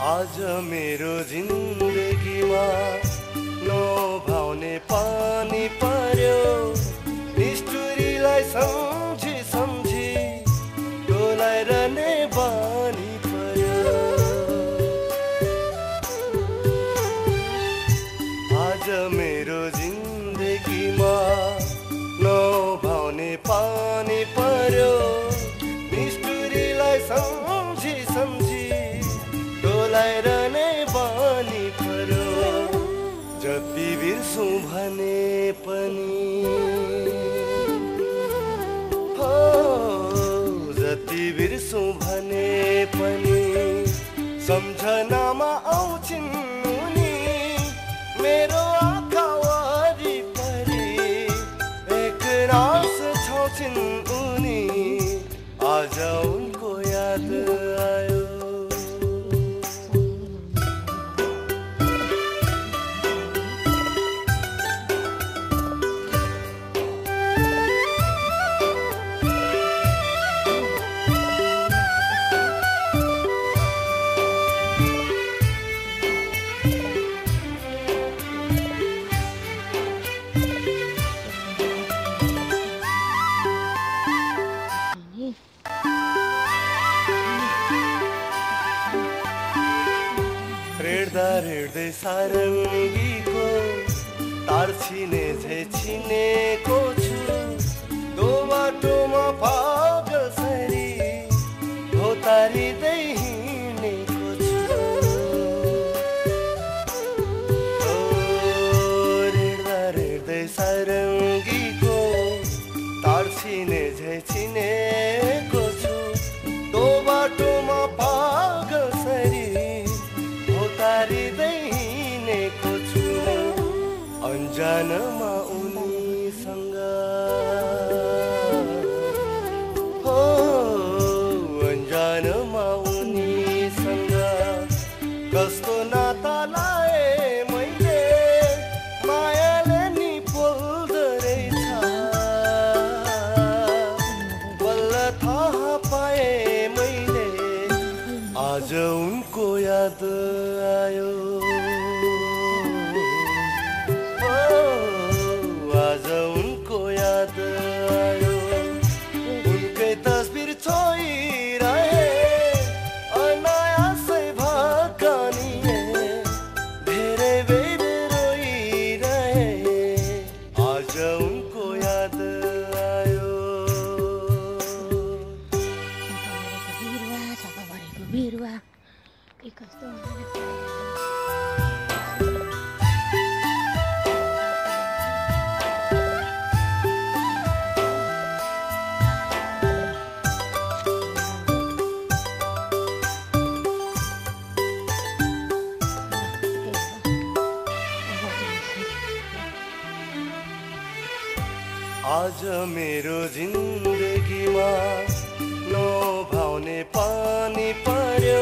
आज मेरो जिन्दगीमा नभाउने पानी पर्यो निष्ठुरीलाई सम्झी सम्झी डोलाइरहने बानी पर्यो आज मेरो जिन्दगीमा नभाउने पानी पर्यो निष्ठुरीलाई सम्झी सम्झी डोलाइरहने बानी पर्यो जति बिर्सु भने पनि हो जति बिर्सु भने पनि सम्झनामा आउँछिन् उनी मेरो आँखा वरिपरि एकरास छाउँछिन् उनी आज उनको याद आयो रेड्दै सारङ्गीको तार छिनेको छु दो बाटोमा पागलसरी भोतारिँदै हिँडेको छु रेड्दै सारङ्गीको तार छिनेको छु दो बाटोमा पागलसरी भोतारिँदै हिँडेको छु अन्जानमा उनीसँग हो अन्जानमा उनीसँग कस्तो नाता लाए मैले मायाले नि पोल्दो रहेछ बल्ल थाहा पाए मैले आज उनको याद आयो आज उनको याद आयो उनकै तस्बिर छोइरहे अनायासै भकानिए धेरै बेर रोइरहे आज उनको याद आयो बिरुवा आज मेरो जिन्दगीमा नभाउने पानी पर्यो